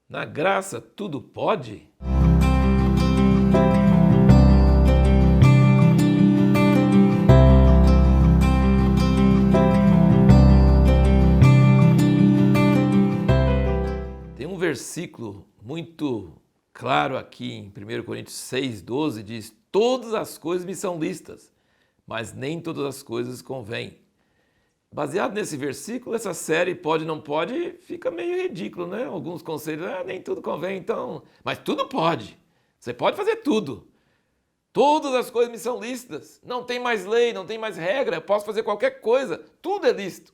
Na graça tudo pode? Tem um versículo muito claro aqui em 1 Coríntios 6,12, diz: todas as coisas me são lícitas, mas nem todas as coisas convêm. Baseado nesse versículo, essa série pode, não pode, fica meio ridículo, né? Alguns conselhos, nem tudo convém, então... Mas tudo pode. Você pode fazer tudo. Todas as coisas me são lícitas. Não tem mais lei, não tem mais regra, eu posso fazer qualquer coisa. Tudo é lícito.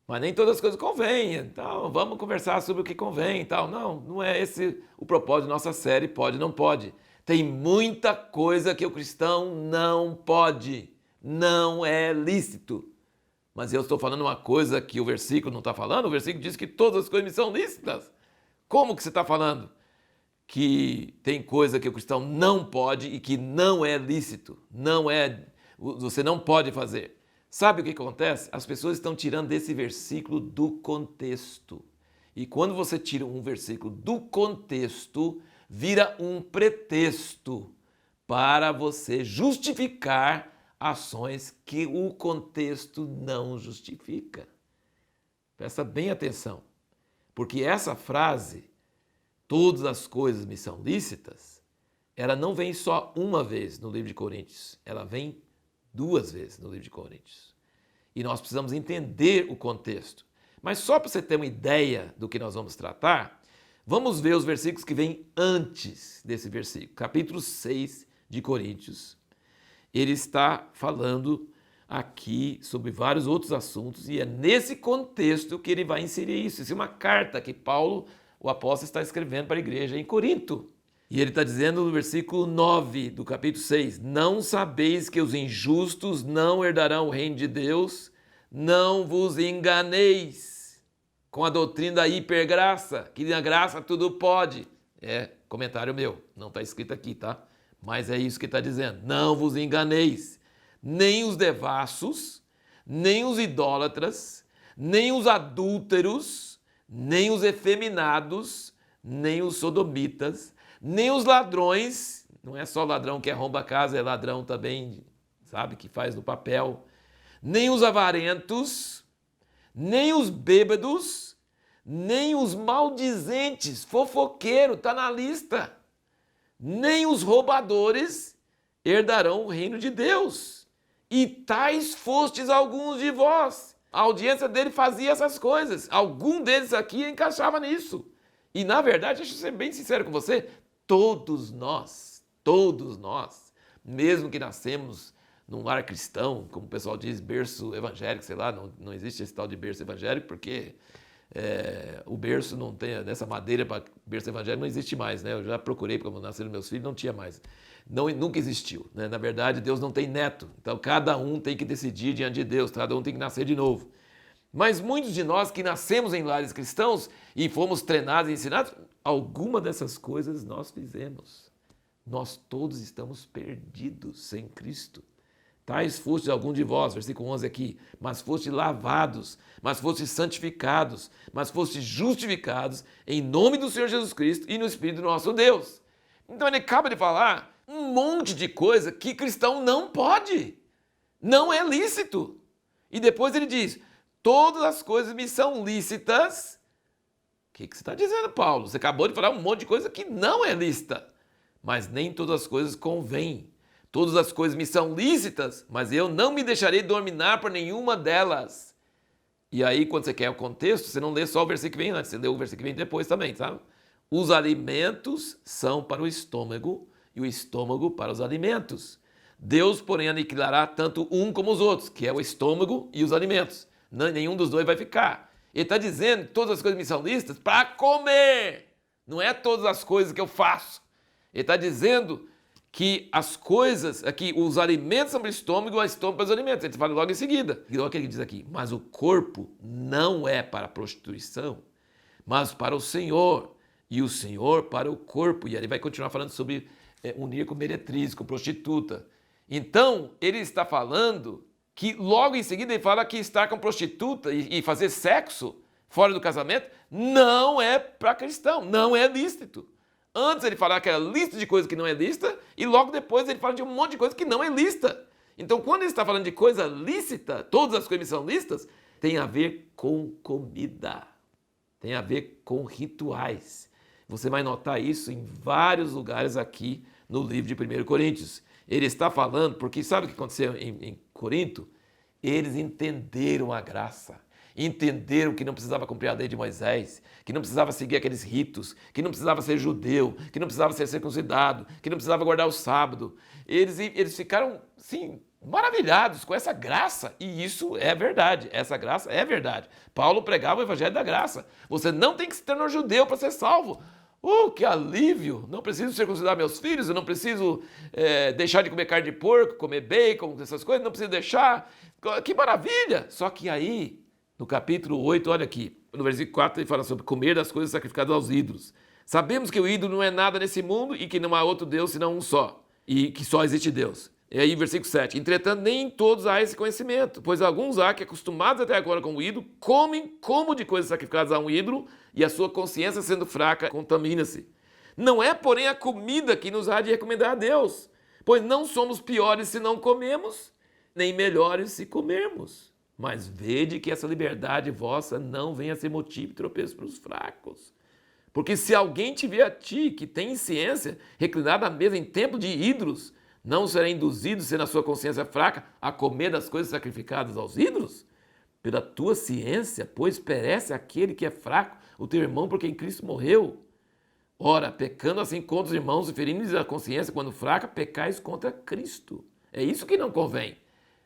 Mas nem todas as coisas convêm, então vamos conversar sobre o que convém e tal. Não, não é esse o propósito da nossa série, pode, não pode. Tem muita coisa que o cristão não pode. Não é lícito. Mas eu estou falando uma coisa que o versículo não está falando. O versículo diz que todas as coisas me são lícitas. Como que você está falando? Que tem coisa que o cristão não pode e que não é lícito. Não é, você não pode fazer. Sabe o que acontece? As pessoas estão tirando desse versículo do contexto. E quando você tira um versículo do contexto, vira um pretexto para você justificar ações que o contexto não justifica. Presta bem atenção, porque essa frase, todas as coisas me são lícitas, ela não vem só uma vez no livro de Coríntios, ela vem duas vezes no livro de Coríntios. E nós precisamos entender o contexto. Mas só para você ter uma ideia do que nós vamos tratar, vamos ver os versículos que vêm antes desse versículo. Capítulo 6 de Coríntios. Ele está falando aqui sobre vários outros assuntos e é nesse contexto que ele vai inserir isso. Isso é uma carta que Paulo, o apóstolo, está escrevendo para a igreja em Corinto. E ele está dizendo no versículo 9 do capítulo 6, não sabeis que os injustos não herdarão o reino de Deus? Não vos enganeis com a doutrina da hipergraça, que na graça tudo pode. É comentário meu, não está escrito aqui, tá? Mas é isso que está dizendo. Não vos enganeis, nem os devassos, nem os idólatras, nem os adúlteros, nem os efeminados, nem os sodomitas, nem os ladrões. Não é só ladrão que arromba a casa, é ladrão também, sabe, que faz no papel. Nem os avarentos, nem os bêbados, nem os maldizentes, fofoqueiro, está na lista. Nem os roubadores herdarão o reino de Deus. E tais fostes alguns de vós. A audiência dele fazia essas coisas. Algum deles aqui encaixava nisso. E na verdade, deixa eu ser bem sincero com você, todos nós, mesmo que nascemos num lar cristão, como o pessoal diz, berço evangélico, sei lá, não existe esse tal de berço evangélico, porque o berço não tem, nessa madeira para berço evangélico não existe mais, né? Eu já procurei, porque quando nasceram meus filhos, não tinha mais. Não, nunca existiu, né? Na verdade, Deus não tem neto. Então, cada um tem que decidir diante de Deus, cada um tem que nascer de novo. Mas muitos de nós que nascemos em lares cristãos e fomos treinados e ensinados, alguma dessas coisas nós fizemos. Nós todos estamos perdidos sem Cristo. Tais fostes algum de vós, versículo 11 aqui, mas fostes lavados, mas fostes santificados, mas fostes justificados em nome do Senhor Jesus Cristo e no Espírito do nosso Deus. Então ele acaba de falar um monte de coisa que cristão não pode, não é lícito. E depois ele diz, todas as coisas me são lícitas. O que você está dizendo, Paulo? Você acabou de falar um monte de coisa que não é lícita, mas nem todas as coisas convêm. Todas as coisas me são lícitas, mas eu não me deixarei dominar por nenhuma delas. E aí, quando você quer o contexto, você não lê só o versículo que vem antes, você lê o versículo que vem depois também, sabe? Os alimentos são para o estômago e o estômago para os alimentos. Deus, porém, aniquilará tanto um como os outros, que é o estômago e os alimentos. Nenhum dos dois vai ficar. Ele está dizendo que todas as coisas me são lícitas para comer. Não é todas as coisas que eu faço. Ele está dizendo que as coisas, aqui, os alimentos são para o estômago e o estômago para os alimentos. Ele fala logo em seguida. E olha o que ele diz aqui. Mas o corpo não é para a prostituição, mas para o Senhor. E o Senhor para o corpo. E ele vai continuar falando sobre unir com meretriz, com prostituta. Então, ele está falando que logo em seguida ele fala que estar com prostituta e fazer sexo fora do casamento, não é para cristão, não é lícito. Antes ele falava que era lista de coisa que não é lícita, e logo depois ele fala de um monte de coisa que não é lícita. Então, quando ele está falando de coisa lícita, todas as coisas são lícitas, tem a ver com comida, tem a ver com rituais. Você vai notar isso em vários lugares aqui no livro de 1 Coríntios. Ele está falando, porque sabe o que aconteceu em Corinto? Eles entenderam a graça. Entenderam que não precisava cumprir a lei de Moisés, que não precisava seguir aqueles ritos, que não precisava ser judeu, que não precisava ser circuncidado, que não precisava guardar o sábado. Eles ficaram, sim, maravilhados com essa graça. E isso é verdade, essa graça é verdade. Paulo pregava o evangelho da graça. Você não tem que se tornar judeu para ser salvo. Que alívio! Não preciso circuncidar meus filhos, eu não preciso deixar de comer carne de porco, comer bacon, essas coisas, não preciso deixar. Que maravilha! Só que aí, no capítulo 8, olha aqui, no versículo 4 ele fala sobre comer das coisas sacrificadas aos ídolos. Sabemos que o ídolo não é nada nesse mundo e que não há outro Deus senão um só, e que só existe Deus. E aí, versículo 7, entretanto, nem todos há esse conhecimento, pois alguns há que, acostumados até agora com o ídolo, comem como de coisas sacrificadas a um ídolo, e a sua consciência, sendo fraca, contamina-se. Não é, porém, a comida que nos há de recomendar a Deus, pois não somos piores se não comemos, nem melhores se comermos. Mas vede que essa liberdade vossa não venha a ser motivo de tropeço para os fracos. Porque se alguém te vê a ti, que tem ciência, reclinado à mesa em templo de ídolos, não será induzido, sendo a sua consciência fraca, a comer das coisas sacrificadas aos ídolos? Pela tua ciência, pois perece aquele que é fraco, o teu irmão por quem Cristo morreu. Ora, pecando assim contra os irmãos e ferindo-lhes a consciência quando fraca, pecais contra Cristo. É isso que não convém.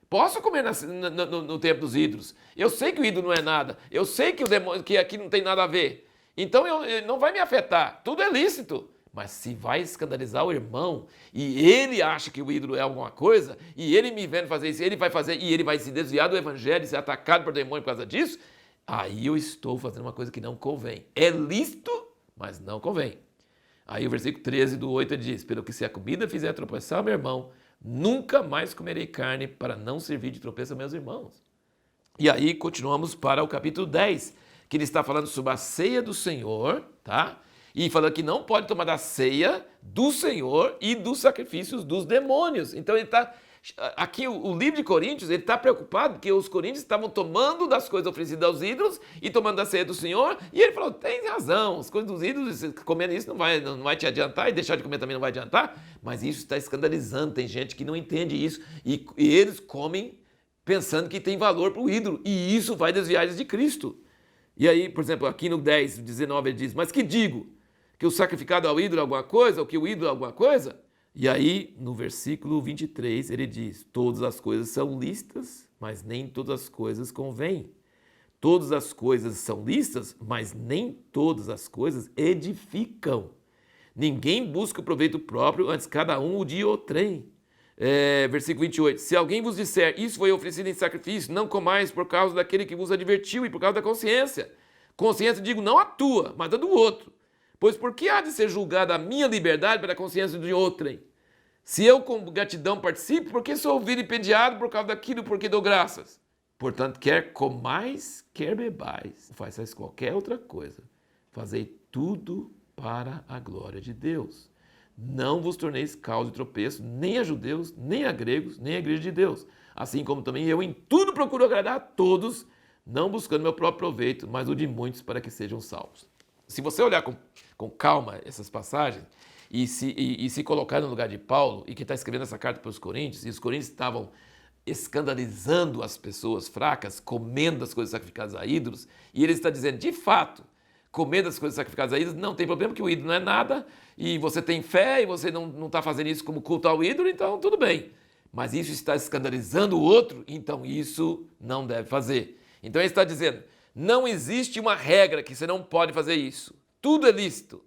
Posso comer no templo dos ídolos. Eu sei que o ídolo não é nada. Eu sei que o demônio, que aqui não tem nada a ver. Então não vai me afetar. Tudo é lícito. Mas se vai escandalizar o irmão e ele acha que o ídolo é alguma coisa e ele me vendo fazer isso, ele vai fazer e ele vai se desviar do evangelho e ser atacado por demônio por causa disso, aí eu estou fazendo uma coisa que não convém. É lícito, mas não convém. Aí o versículo 13 do 8 diz, pelo que se a comida fizer tropeçar meu irmão, nunca mais comerei carne para não servir de tropeço a meus irmãos. E aí continuamos para o capítulo 10, que ele está falando sobre a ceia do Senhor, tá? E falando que não pode tomar da ceia do Senhor e dos sacrifícios dos demônios. Então ele está... Aqui o livro de Coríntios, ele está preocupado que os coríntios estavam tomando das coisas oferecidas aos ídolos e tomando da ceia do Senhor. E ele falou, tem razão, as coisas dos ídolos, comendo isso não vai te adiantar e deixar de comer também não vai adiantar. Mas isso está escandalizando, tem gente que não entende isso. E eles comem pensando que tem valor para o ídolo. E isso vai desviar eles de Cristo. E aí, por exemplo, aqui no 10, 19 ele diz, mas que digo? Que o sacrificado ao ídolo é alguma coisa? Ou que o ídolo é alguma coisa? E aí, no versículo 23, ele diz, todas as coisas são lícitas, mas nem todas as coisas convêm. Todas as coisas são lícitas, mas nem todas as coisas edificam. Ninguém busca o proveito próprio, antes cada um o de outrem. Versículo 28, se alguém vos disser, isso foi oferecido em sacrifício, não comais por causa daquele que vos advertiu e por causa da consciência. Consciência, digo, não a tua, mas a do outro. Pois por que há de ser julgada a minha liberdade pela consciência de outrem? Se eu com gratidão participo, por que sou vilipendiado por causa daquilo por que dou graças? Portanto, quer comais, quer bebais, façais qualquer outra coisa, fazei tudo para a glória de Deus. Não vos torneis causa de tropeço, nem a judeus, nem a gregos, nem a igreja de Deus. Assim como também eu em tudo procuro agradar a todos, não buscando meu próprio proveito, mas o de muitos para que sejam salvos. Se você olhar com calma essas passagens e se colocar no lugar de Paulo, e que está escrevendo essa carta para os coríntios, e os coríntios estavam escandalizando as pessoas fracas, comendo as coisas sacrificadas a ídolos, e ele está dizendo, de fato, comer das coisas sacrificadas a ídolos, não tem problema, que o ídolo não é nada, e você tem fé, e você não está fazendo isso como culto ao ídolo, então tudo bem. Mas isso está escandalizando o outro, então isso não deve fazer. Então ele está dizendo, não existe uma regra que você não pode fazer isso. Tudo é lícito.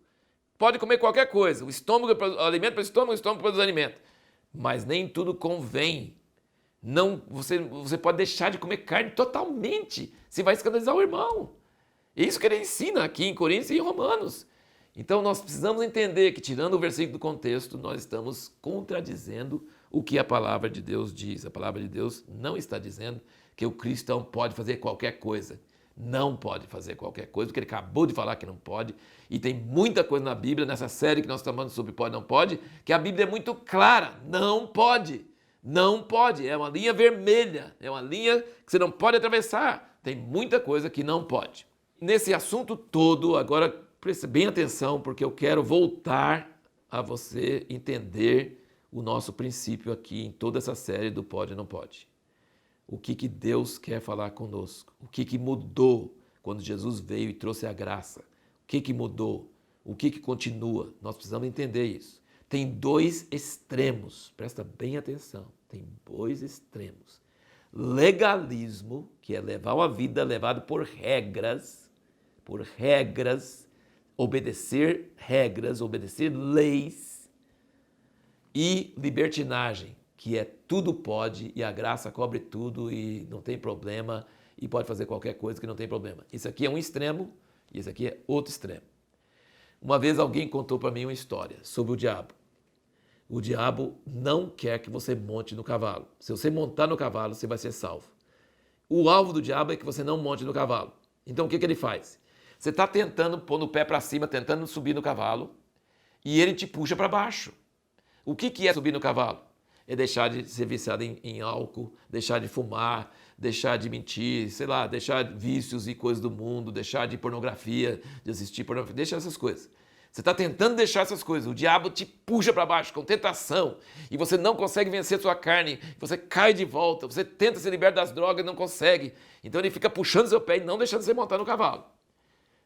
Pode comer qualquer coisa. O estômago é o alimento para o estômago para os alimentos. Mas nem tudo convém. Não, você pode deixar de comer carne totalmente. Você vai escandalizar o irmão. É isso que ele ensina aqui em Coríntios e em Romanos. Então nós precisamos entender que, tirando o versículo do contexto, nós estamos contradizendo o que a palavra de Deus diz. A palavra de Deus não está dizendo que o cristão pode fazer qualquer coisa. não pode fazer qualquer coisa, porque ele acabou de falar que não pode. E tem muita coisa na Bíblia, nessa série que nós estamos falando sobre pode ou não pode, que a Bíblia é muito clara, não pode. Não pode, é uma linha vermelha, é uma linha que você não pode atravessar. Tem muita coisa que não pode. Nesse assunto todo, agora preste bem atenção, porque eu quero voltar a você entender o nosso princípio aqui em toda essa série do pode ou não pode. O que Deus quer falar conosco? O que mudou quando Jesus veio e trouxe a graça? O que mudou? O que continua? Nós precisamos entender isso. Tem dois extremos, presta bem atenção, tem dois extremos. Legalismo, que é levar uma vida levada por regras, obedecer regras, obedecer leis, e libertinagem, que é tudo pode e a graça cobre tudo e não tem problema e pode fazer qualquer coisa que não tem problema. Isso aqui é um extremo e isso aqui é outro extremo. Uma vez alguém contou para mim uma história sobre o diabo. O diabo não quer que você monte no cavalo. Se você montar no cavalo, você vai ser salvo. O alvo do diabo é que você não monte no cavalo. Então o que ele faz? Você está tentando pôr no pé para cima, tentando subir no cavalo, e ele te puxa para baixo. O que é subir no cavalo? É deixar de ser viciado em álcool, deixar de fumar, deixar de mentir, sei lá, deixar vícios e coisas do mundo, deixar de pornografia, de assistir pornografia, deixar essas coisas. Você está tentando deixar essas coisas, o diabo te puxa para baixo com tentação e você não consegue vencer sua carne, você cai de volta, você tenta se libertar das drogas e não consegue. Então ele fica puxando seu pé e não deixando você montar no cavalo.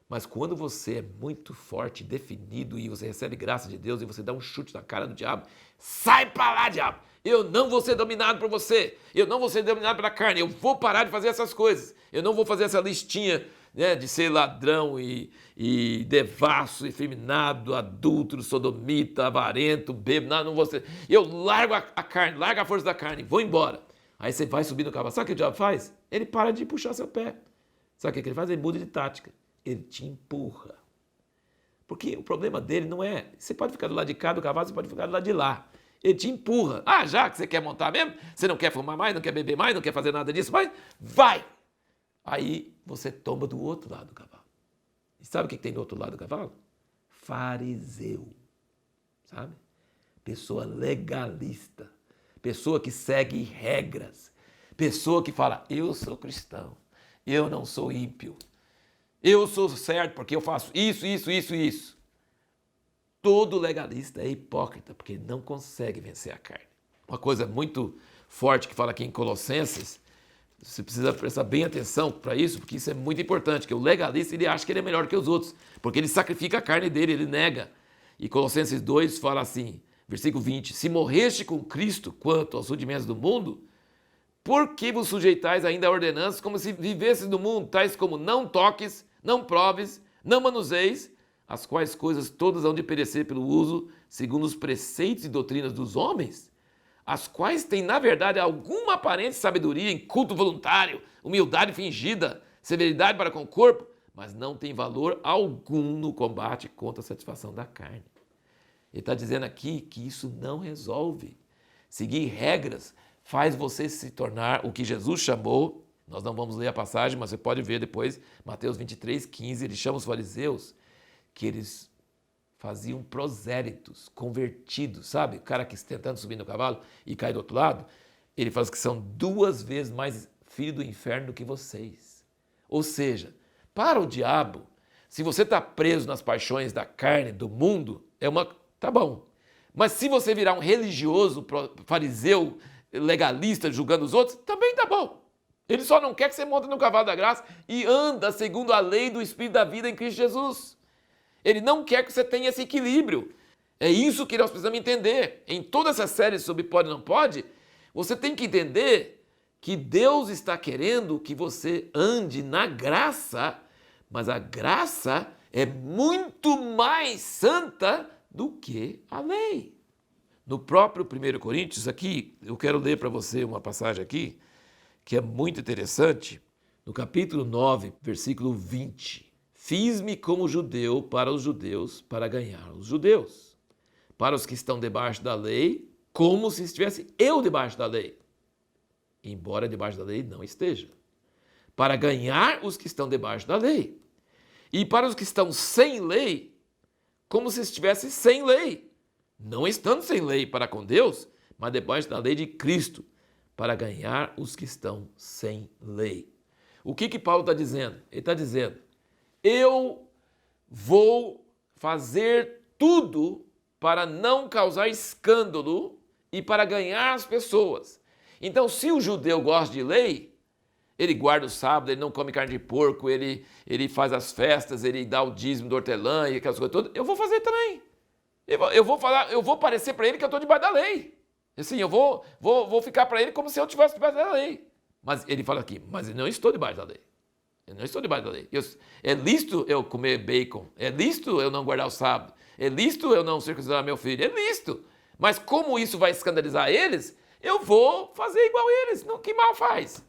Mas quando você é muito forte, definido e você recebe graça de Deus e você dá um chute na cara do diabo, sai para lá, diabo! Eu não vou ser dominado por você, eu não vou ser dominado pela carne, eu vou parar de fazer essas coisas, eu não vou fazer essa listinha, né, de ser ladrão e devasso, efeminado, adúltero, sodomita, avarento, bêbado, não vou ser. Eu largo a carne, largo a força da carne, vou embora. Aí você vai subir no cavalo. Sabe o que o diabo faz? Ele para de puxar seu pé. Sabe o que ele faz? Ele muda de tática. Ele te empurra. Porque o problema dele não é... Você pode ficar do lado de cá do cavalo, você pode ficar do lado de lá. Ele te empurra. Ah, já que você quer montar mesmo? Você não quer fumar mais, não quer beber mais, não quer fazer nada disso mais? Vai! Aí você tomba do outro lado do cavalo. E sabe o que tem do outro lado do cavalo? Fariseu. Sabe? Pessoa legalista. Pessoa que segue regras. Pessoa que fala, eu sou cristão. Eu não sou ímpio. Eu sou certo porque eu faço isso. Todo legalista é hipócrita porque ele não consegue vencer a carne. Uma coisa muito forte que fala aqui em Colossenses, você precisa prestar bem atenção para isso, porque isso é muito importante, que o legalista ele acha que ele é melhor que os outros, porque ele sacrifica a carne dele, ele nega. E Colossenses 2 fala assim, versículo 20, se morreste com Cristo quanto aos rudimentos do mundo, por que vos sujeitais ainda a ordenanças como se vivesses no mundo, tais como não toques, não proves, não manuseis, as quais coisas todas hão de perecer pelo uso, segundo os preceitos e doutrinas dos homens, as quais têm, na verdade, alguma aparente sabedoria em culto voluntário, humildade fingida, severidade para com o corpo, mas não tem valor algum no combate contra a satisfação da carne. Ele está dizendo aqui que isso não resolve. Seguir regras faz você se tornar o que Jesus chamou, nós não vamos ler a passagem, mas você pode ver depois, Mateus 23, 15, ele chama os fariseus, que eles faziam prosélitos, convertidos, sabe? O cara que está tentando subir no cavalo e cai do outro lado, ele fala que são 2 vezes mais filho do inferno do que vocês. Ou seja, para o diabo, se você está preso nas paixões da carne, do mundo, tá bom. Mas se você virar um religioso, fariseu, legalista, julgando os outros, também tá bom. Ele só não quer que você monte no cavalo da graça e anda segundo a lei do Espírito da vida em Cristo Jesus. Ele não quer que você tenha esse equilíbrio. É isso que nós precisamos entender. Em toda essa série sobre pode ou não pode, você tem que entender que Deus está querendo que você ande na graça, mas a graça é muito mais santa do que a lei. No próprio 1 Coríntios, aqui, eu quero ler para você uma passagem aqui, que é muito interessante, no capítulo 9, versículo 20. Fiz-me como judeu para os judeus, para ganhar os judeus. Para os que estão debaixo da lei, como se estivesse eu debaixo da lei. Embora debaixo da lei não esteja. para ganhar os que estão debaixo da lei. E para os que estão sem lei, como se estivesse sem lei, não estando sem lei para com Deus, mas debaixo da lei de Cristo, para ganhar os que estão sem lei. O que Paulo está dizendo? Ele está dizendo, eu vou fazer tudo para não causar escândalo e para ganhar as pessoas. Então, se o judeu gosta de lei, ele guarda o sábado, ele não come carne de porco, ele faz as festas, ele dá o dízimo do hortelã e aquelas coisas todas, eu vou fazer também. Eu vou parecer para ele que eu estou debaixo da lei. Assim, eu vou ficar para ele como se eu estivesse debaixo da lei. Mas ele fala aqui, mas eu não estou debaixo da lei. Eu não estou debaixo da lei. É lícito eu comer bacon, é lícito eu não guardar o sábado, é lícito eu não circuncidar meu filho, é lícito. Mas como isso vai escandalizar eles, eu vou fazer igual eles. Não, que mal faz?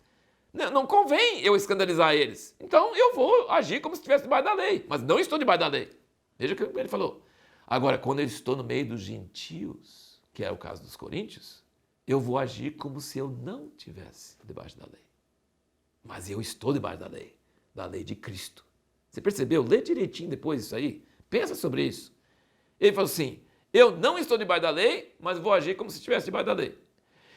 Não convém eu escandalizar eles. Então eu vou agir como se estivesse debaixo da lei, mas não estou debaixo da lei. Veja o que ele falou. Agora, quando eu estou no meio dos gentios, que é o caso dos coríntios, eu vou agir como se eu não estivesse debaixo da lei. Mas eu estou debaixo da lei de Cristo. Você percebeu? Lê direitinho depois isso aí. Pensa sobre isso. Ele falou assim, eu não estou debaixo da lei, mas vou agir como se estivesse debaixo da lei.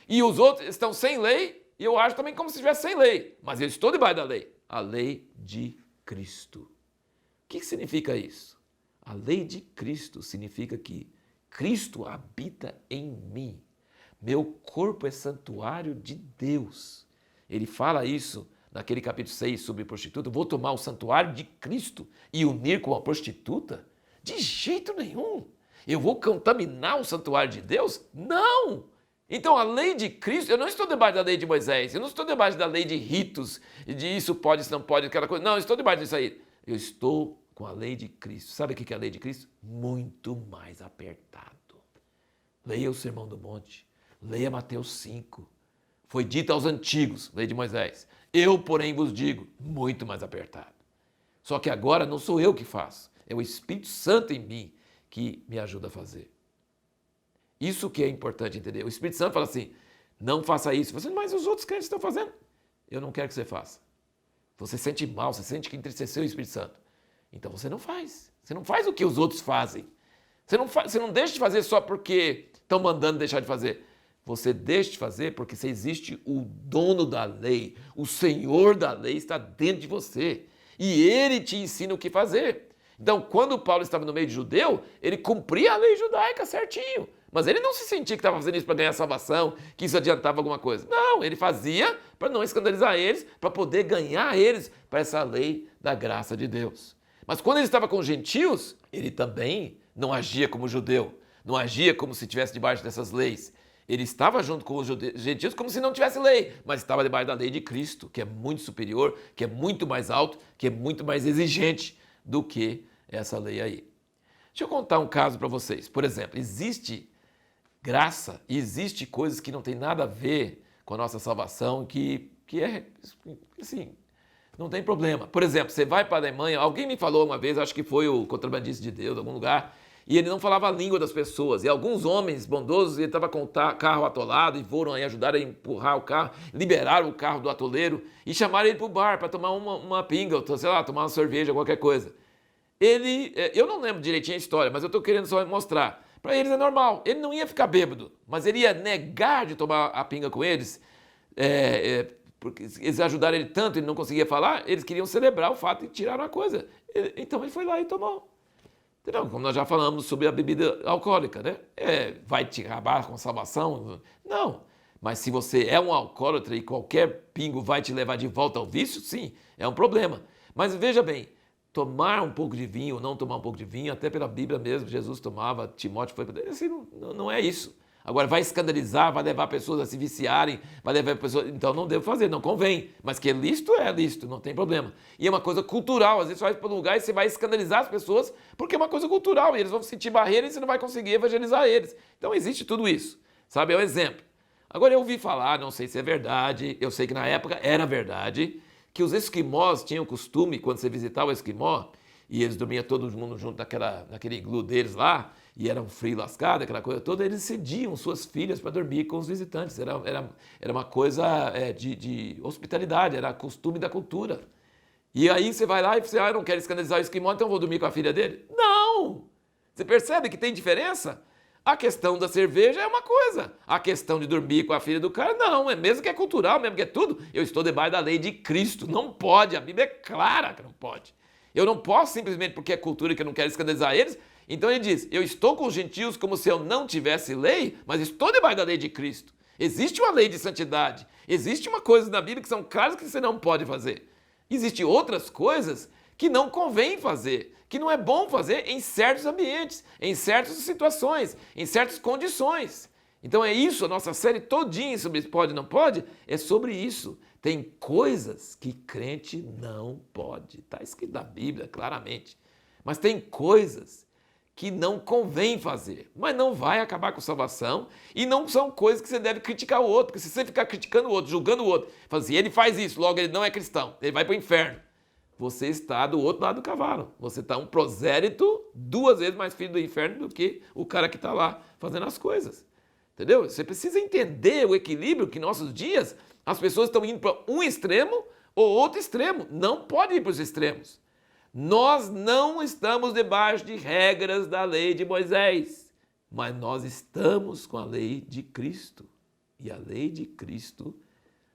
E os outros estão sem lei, e eu ajo também como se estivesse sem lei. Mas eu estou debaixo da lei. A lei de Cristo. O que significa isso? A lei de Cristo significa que Cristo habita em mim. Meu corpo é santuário de Deus. Ele fala isso naquele capítulo 6 sobre prostituta. Vou tomar o santuário de Cristo e unir com a prostituta? De jeito nenhum. Eu vou contaminar o santuário de Deus? Não! Então a lei de Cristo, eu não estou debaixo da lei de Moisés, eu não estou debaixo da lei de ritos, de isso pode, isso não pode, aquela coisa. Não, eu estou debaixo disso aí. Eu estou com a lei de Cristo. Sabe o que é a lei de Cristo? Muito mais apertado. Leia o Sermão do Monte, leia Mateus 5. Foi dito aos antigos, lei de Moisés. Eu, porém, vos digo, muito mais apertado. Só que agora não sou eu que faço, é o Espírito Santo em mim que me ajuda a fazer. Isso que é importante entender. O Espírito Santo fala assim, não faça isso. Você, mas os outros crentes estão fazendo. Eu não quero que você faça. Você sente mal, você sente que entristeceu o Espírito Santo. Então você não faz. Você não faz o que os outros fazem. Você não deixa de fazer só porque estão mandando deixar de fazer. Você deixa de fazer porque você existe o dono da lei. O Senhor da lei está dentro de você. E Ele te ensina o que fazer. Então, quando Paulo estava no meio de judeu, ele cumpria a lei judaica certinho. Mas ele não se sentia que estava fazendo isso para ganhar salvação, que isso adiantava alguma coisa. Não, ele fazia para não escandalizar eles, para poder ganhar eles para essa lei da graça de Deus. Mas quando ele estava com os gentios, ele também não agia como judeu, não agia como se estivesse debaixo dessas leis. Ele estava junto com os gentios como se não tivesse lei, mas estava debaixo da lei de Cristo, que é muito superior, que é muito mais alto, que é muito mais exigente do que essa lei aí. Deixa eu contar um caso para vocês. Por exemplo, existe graça e existe coisas que não tem nada a ver com a nossa salvação, que é, assim, não tem problema. Por exemplo, você vai para a Alemanha, alguém me falou uma vez, acho que foi o contrabandista de Deus, em algum lugar, e ele não falava a língua das pessoas. E alguns homens bondosos, ele estava com o carro atolado e foram aí ajudar a empurrar o carro, liberaram o carro do atoleiro e chamaram ele para o bar para tomar uma pinga, sei lá, tomar uma cerveja, qualquer coisa. Eu não lembro direitinho a história, mas eu estou querendo só mostrar. Para eles é normal, ele não ia ficar bêbado, mas ele ia negar de tomar a pinga com eles, porque eles ajudaram ele tanto, ele não conseguia falar, eles queriam celebrar o fato de tirar uma coisa. Então ele foi lá e tomou. Entendeu? Como nós já falamos sobre a bebida alcoólica, né? Vai te acabar com a salvação? Não. Mas se você é um alcoólatra e qualquer pingo vai te levar de volta ao vício, sim, é um problema. Mas veja bem, tomar um pouco de vinho ou não tomar um pouco de vinho, até pela Bíblia mesmo, Jesus tomava, Timóteo foi... Assim, não é isso. Agora, vai escandalizar, vai levar pessoas a se viciarem, vai levar pessoas... Então, não devo fazer, não convém. Mas que é lícito, não tem problema. E é uma coisa cultural. Às vezes, você vai para um lugar e você vai escandalizar as pessoas porque é uma coisa cultural. E eles vão sentir barreira e você não vai conseguir evangelizar eles. Então, existe tudo isso. Sabe? É um exemplo. Agora, eu ouvi falar, não sei se é verdade, eu sei que na época era verdade, que os esquimós tinham costume, quando você visitava o esquimó, e eles dormiam todo mundo junto naquele iglu deles lá, e era um frio lascado, aquela coisa toda, eles cediam suas filhas para dormir com os visitantes. Era uma coisa de hospitalidade, era costume da cultura. E aí você vai lá e você, eu não quero escandalizar o esquimó, então eu vou dormir com a filha dele? Não! Você percebe que tem diferença? A questão da cerveja é uma coisa, a questão de dormir com a filha do cara, não, mesmo que é cultural, mesmo que é tudo, eu estou debaixo da lei de Cristo, não pode, a Bíblia é clara que não pode. Eu não posso simplesmente porque é cultura que eu não quero escandalizar eles, então ele diz, eu estou com os gentios como se eu não tivesse lei, mas estou debaixo da lei de Cristo. Existe uma lei de santidade, existe uma coisa na Bíblia que são claras que você não pode fazer. Existem outras coisas que não convém fazer, que não é bom fazer em certos ambientes, em certas situações, em certas condições. Então é isso, a nossa série todinha sobre pode e não pode, é sobre isso. Tem coisas que crente não pode, está escrito na Bíblia claramente. Mas tem coisas que não convém fazer, mas não vai acabar com salvação e não são coisas que você deve criticar o outro, porque se você ficar criticando o outro, julgando o outro, falando assim, ele faz isso, logo ele não é cristão, ele vai para o inferno. Você está do outro lado do cavalo. Você está um prosélito 2 vezes mais filho do inferno do que o cara que está lá fazendo as coisas. Entendeu? Você precisa entender o equilíbrio que em nossos dias as pessoas estão indo para um extremo ou outro extremo. Não pode ir para os extremos. Nós não estamos debaixo de regras da lei de Moisés, mas nós estamos com a lei de Cristo. E a lei de Cristo,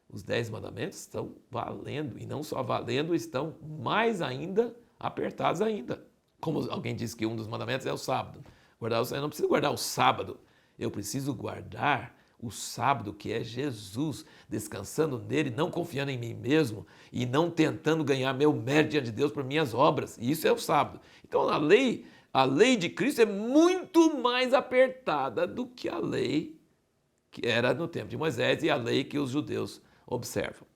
os 10 mandamentos estão valendo, e não só valendo, estão mais ainda apertados ainda. Como alguém disse que um dos mandamentos é o sábado. Eu não preciso guardar o sábado, eu preciso guardar o sábado, que é Jesus, descansando nele, não confiando em mim mesmo e não tentando ganhar meu mérito diante de Deus por minhas obras. E isso é o sábado. Então a lei de Cristo é muito mais apertada do que a lei que era no tempo de Moisés e a lei que os judeus observam.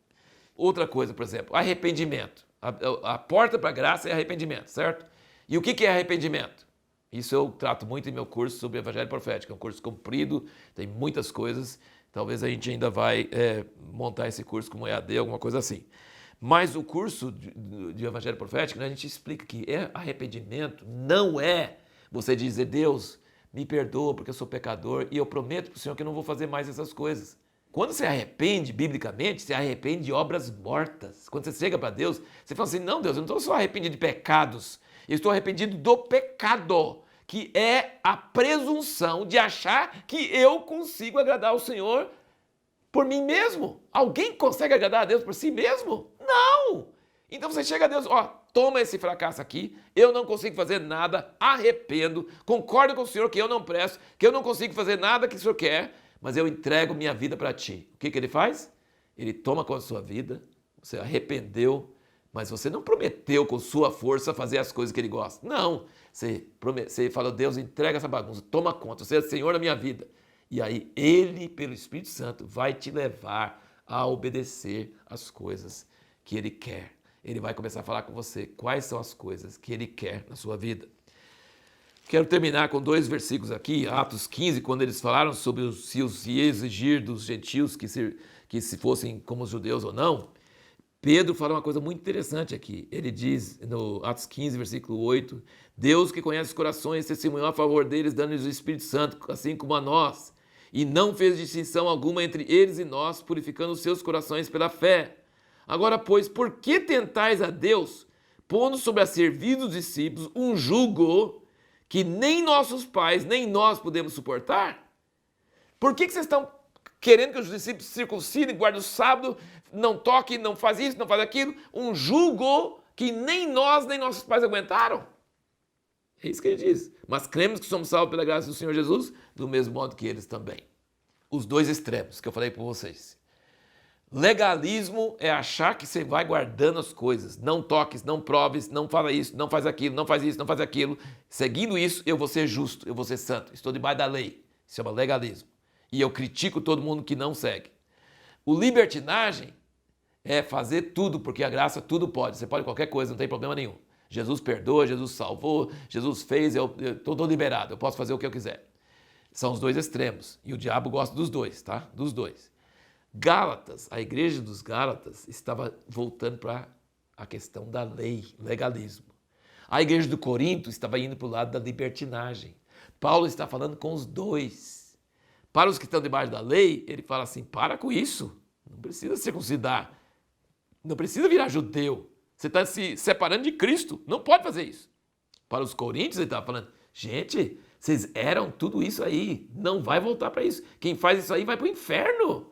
Outra coisa, por exemplo, arrependimento. A porta para a graça é arrependimento, certo? E o que é arrependimento? Isso eu trato muito em meu curso sobre Evangelho Profético. É um curso comprido, tem muitas coisas. Talvez a gente ainda vai montar esse curso como EAD, alguma coisa assim. Mas o curso de Evangelho Profético, né, a gente explica que arrependimento não é você dizer, Deus, me perdoa porque eu sou pecador e eu prometo para o Senhor que eu não vou fazer mais essas coisas. Quando você arrepende, biblicamente, você arrepende de obras mortas. Quando você chega para Deus, você fala assim, não, Deus, eu não estou só arrependido de pecados, eu estou arrependido do pecado, que é a presunção de achar que eu consigo agradar ao Senhor por mim mesmo. Alguém consegue agradar a Deus por si mesmo? Não! Então você chega a Deus, toma esse fracasso aqui, eu não consigo fazer nada, arrependo, concordo com o Senhor que eu não presto, que eu não consigo fazer nada que o Senhor quer, mas eu entrego minha vida para ti. O que ele faz? Ele toma com a sua vida, você arrependeu, mas você não prometeu com sua força fazer as coisas que ele gosta. Não, você falou, Deus, entrega essa bagunça, toma conta, você é o Senhor da minha vida. E aí ele, pelo Espírito Santo, vai te levar a obedecer as coisas que ele quer. Ele vai começar a falar com você quais são as coisas que ele quer na sua vida. Quero terminar com 2 versículos aqui, Atos 15, quando eles falaram sobre se exigir dos gentios que se fossem como os judeus ou não. Pedro fala uma coisa muito interessante aqui. Ele diz no Atos 15, versículo 8, Deus que conhece os corações testemunhou a favor deles, dando-lhes o Espírito Santo, assim como a nós, e não fez distinção alguma entre eles e nós, purificando os seus corações pela fé. Agora, pois, por que tentais a Deus, pondo sobre a serviço dos discípulos um jugo que nem nossos pais, nem nós podemos suportar? Por que vocês estão querendo que os discípulos circuncidem, guardem o sábado, não toquem, não faz isso, não faz aquilo? Um jugo que nem nós, nem nossos pais aguentaram? É isso que ele diz. Mas cremos que somos salvos pela graça do Senhor Jesus, do mesmo modo que eles também. Os 2 extremos que eu falei para vocês. Legalismo é achar que você vai guardando as coisas. Não toques, não proves, não fala isso, não faz aquilo, não faz isso, não faz aquilo. Seguindo isso, eu vou ser justo, eu vou ser santo. Estou debaixo da lei. Isso chama legalismo. E eu critico todo mundo que não segue. O libertinagem é fazer tudo, porque a graça tudo pode. Você pode qualquer coisa, não tem problema nenhum. Jesus perdoa, Jesus salvou, Jesus fez, eu estou liberado, eu posso fazer o que eu quiser. São os 2 extremos. E o diabo gosta dos 2, tá? Dos 2. Gálatas, a igreja dos Gálatas estava voltando para a questão da lei, legalismo. A igreja do Corinto estava indo para o lado da libertinagem. Paulo está falando com os dois. Para os que estão debaixo da lei, ele fala assim, para com isso. Não precisa circuncidar. Não precisa virar judeu. Você está se separando de Cristo. Não pode fazer isso. Para os coríntios, ele estava falando, gente, vocês eram tudo isso aí. Não vai voltar para isso. Quem faz isso aí vai para o inferno.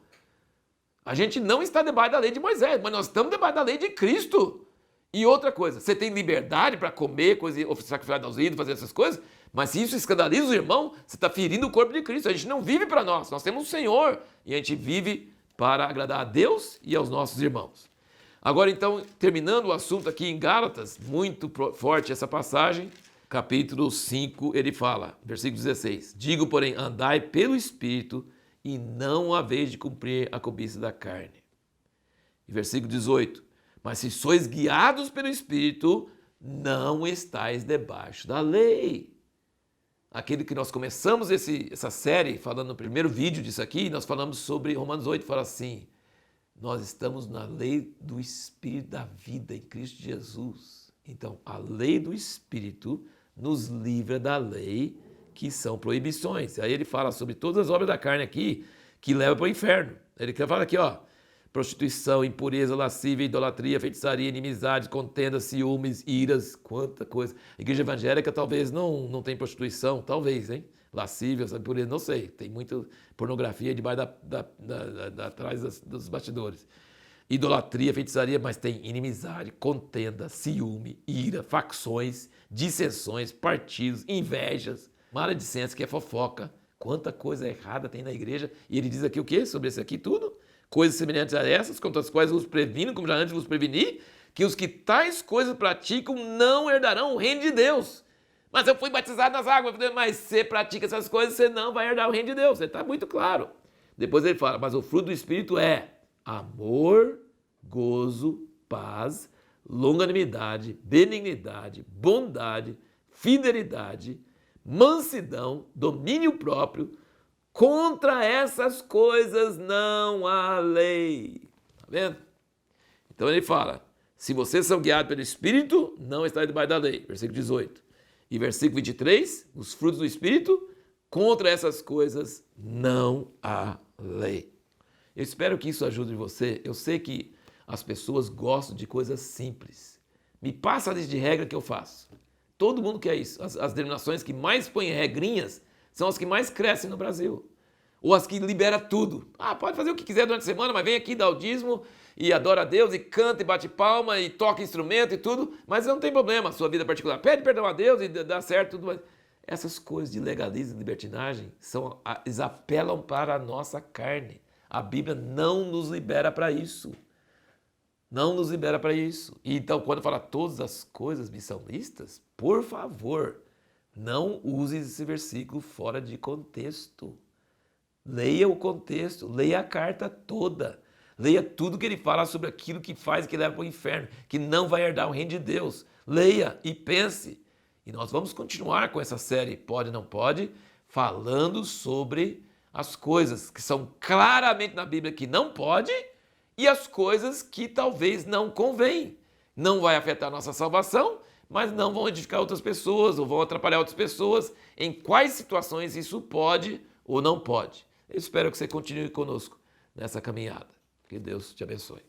A gente não está debaixo da lei de Moisés, mas nós estamos debaixo da lei de Cristo. E outra coisa, você tem liberdade para comer, sacrificar aos ídolos, fazer essas coisas, mas se isso escandaliza o irmão, você está ferindo o corpo de Cristo. A gente não vive para nós temos um Senhor e a gente vive para agradar a Deus e aos nossos irmãos. Agora então, terminando o assunto aqui em Gálatas, muito forte essa passagem, capítulo 5, ele fala, versículo 16, digo, porém, andai pelo Espírito e não haveis de cumprir a cobiça da carne. E versículo 18, mas se sois guiados pelo Espírito, não estáis debaixo da lei. Aquele que nós começamos essa série, falando no primeiro vídeo disso aqui, nós falamos sobre Romanos 8, fala assim, nós estamos na lei do Espírito da vida em Cristo Jesus. Então, a lei do Espírito nos livra da lei que são proibições. Aí ele fala sobre todas as obras da carne aqui que levam para o inferno. Ele fala aqui, ó, prostituição, impureza, lascívia, idolatria, feitiçaria, inimizade, contenda, ciúmes, iras, quanta coisa. A igreja evangélica talvez não tem prostituição, talvez, hein? Lascívia, impureza, não sei. Tem muita pornografia debaixo atrás dos bastidores. Idolatria, feitiçaria, mas tem inimizade, contenda, ciúme, ira, facções, dissensões, partidos, invejas, maledicência, que é fofoca. Quanta coisa errada tem na igreja. E ele diz aqui o quê? Sobre esse aqui tudo? Coisas semelhantes a essas, contra as quais vos previno, como já antes vos preveni, que os que tais coisas praticam não herdarão o reino de Deus. Mas eu fui batizado nas águas, mas você pratica essas coisas, você não vai herdar o reino de Deus. Está muito claro. Depois ele fala, mas o fruto do Espírito é amor, gozo, paz, longanimidade, benignidade, bondade, fidelidade, mansidão, domínio próprio. Contra essas coisas não há lei. Está vendo? Então ele fala, se vocês são guiados pelo Espírito, não está debaixo da lei. Versículo 18. E versículo 23, os frutos do Espírito, contra essas coisas não há lei. Eu espero que isso ajude você. Eu sei que as pessoas gostam de coisas simples. Me passa a lista de regra que eu faço. Todo mundo quer isso. As denominações que mais põem regrinhas são as que mais crescem no Brasil. Ou as que liberam tudo. Pode fazer o que quiser durante a semana, mas vem aqui, dá o dízimo e adora a Deus e canta e bate palma e toca instrumento e tudo, mas não tem problema a sua vida particular. Pede perdão a Deus e dá certo tudo. Mas essas coisas de legalismo e libertinagem eles apelam para a nossa carne. A Bíblia não nos libera para isso. Não nos libera para isso. E então, quando fala todas as coisas me são listas, por favor, não use esse versículo fora de contexto. Leia o contexto, leia a carta toda. Leia tudo que ele fala sobre aquilo que faz e que leva para o inferno, que não vai herdar o reino de Deus. Leia e pense. E nós vamos continuar com essa série Pode, Não Pode, falando sobre as coisas que são claramente na Bíblia que não pode e as coisas que talvez não convém. Não vai afetar a nossa salvação, mas não vão edificar outras pessoas ou vão atrapalhar outras pessoas. Em quais situações isso pode ou não pode. Eu espero que você continue conosco nessa caminhada. Que Deus te abençoe.